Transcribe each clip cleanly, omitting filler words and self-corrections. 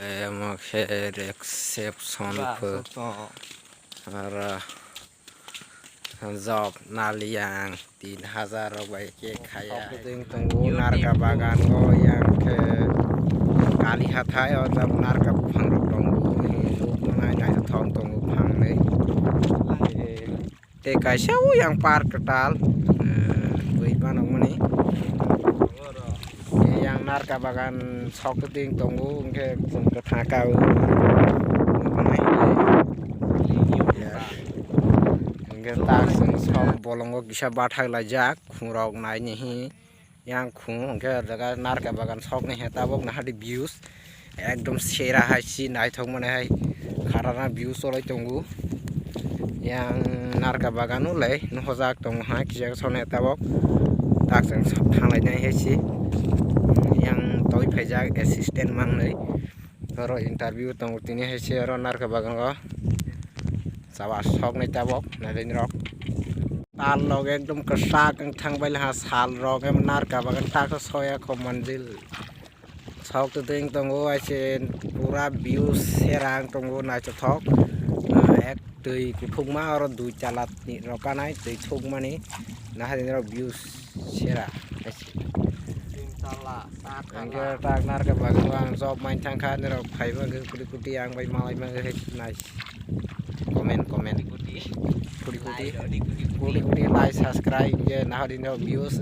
Exception job naliang 3,000 rupiah ke kaya ting tunggu narka bagan go yang ke kali hathai और जब narka phang tunggu लोग mana nyai thong tunggu phang nei te kaisa yang park tal bui banong mani yang narka bagan sok ting tunggu ke thaka tak sok bolongo bisa bathak lajak khurok nai ni yang khung ke jaga narka bagan sok ni hetabok na hadi views ekdom sera hai si nai thong mane hai kharana views solai tongu yang narka bagan ulai no hojak tong ha kijak son hetabok tak sang thanglai nai hai si yang toi phejak assistant mang nei oro interview tong tini hai si oro narka bagan go sawas sok nei tabok na den rok ताल लोग एकदम कसा थंग बैल हाँ साल रोग है नार का बगन टाक सोया को मंजिल सौक तो देंग तंगो ऐसे पूरा व्यू से रंग तंगो नाच थोक एक दुई कुठुक मा और दुई चला रोका नाई दुई थुक मानी ना है दिन व्यू सेरा ऐसे अंगे टाक नार का बगन वांग जॉब माइन थंग खा ने रो फाइव अंगे कुटी कुटी आंग बाई मालाई में है नाइस कमेंट कुटी लाइक सब्सक्राइब के ना दिन व्यूज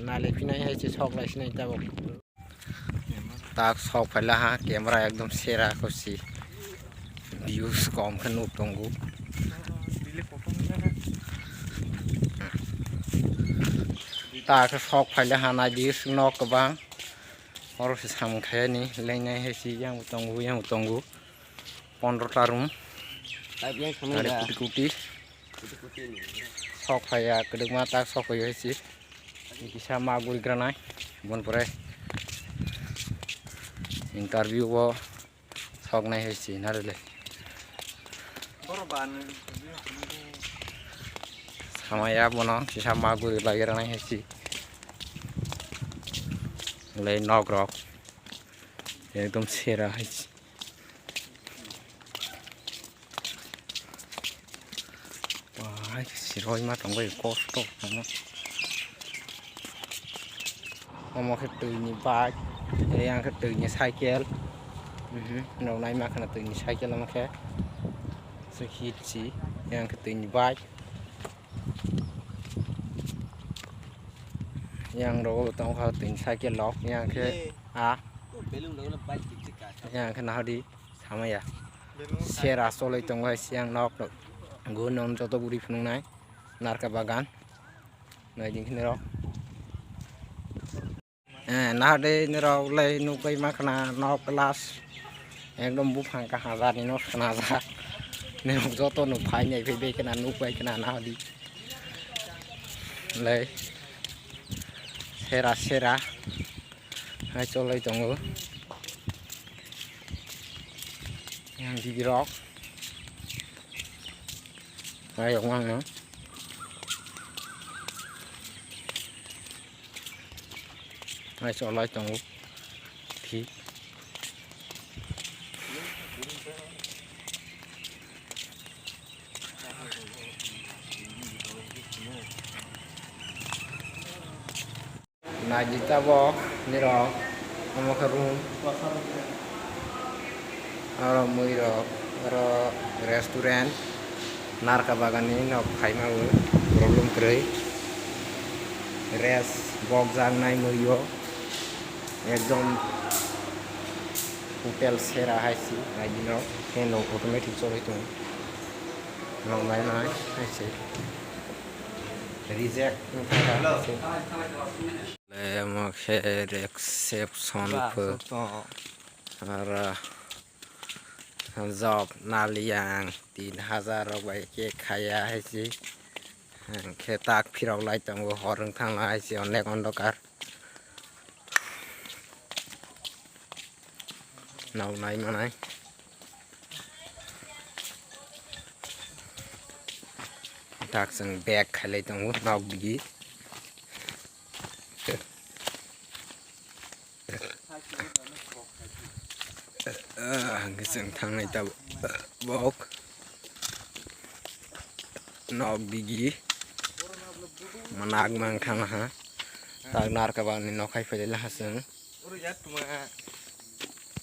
ना लेफिनाय है से शौक लाइसिनाय तब ताक शौक फैला हाँ कैमरा एकदम सेरा खुशी व्यूज कम खनु तंगु ताक शौक फैला हाँ ना व्यूज नक बां और से सामखाय नि लेनाय है से yang तंगु 15 रूम कुटी sok saya kedeng mata sok ya sih bisa magul granai bon pore interview wo sok nai sih narele sama ya bono bisa magul lagi granai sih le nok rok एकदम सेरा है rồi mà trong cái costo nó một cái từ như ba cái ăn cái từ như cycle đầu này mà cái từ như cycle là mà cái sự hít gì ăn cái từ như ba yang đồ tao khai từ như cycle lót yang cái yang cái nào đi sao mà vậy xe ra số lấy tao khai yang lót được gue non cho tao budi phun này narka bagan này những cái đó na đây nó lấy nụ cây mà khana nó class em đâm bút hàng cả hàng ra thì nó khana ra nên không cho tôi nụ phai nhảy về cái nào nụ cây cái nào đi lấy sera hai cho lấy tổng ngữ hàng gì đó đây ông ăn nữa hai cho lấy tổng thì nah kita bawa ni roh mau ke room orang mui roh restoran narka bagan ini nak khai mau problem kere res bog jang nai mui yo एकदम hotel sera hai si nai din ro ken lo automatic choli tu long nai nai hai si reject le mo khe exception और job naliang 3,000 rupiah ke kaya hai si खेताक फिराव लाई तंगो हरं थांला hai si अनेक अंधकार nào này mà này tak sang bag khai lấy tông hút nào đi जों थांनाय दा बक nog bigi manag mang khang ha tak nar ka bang ni nokai pele la haseng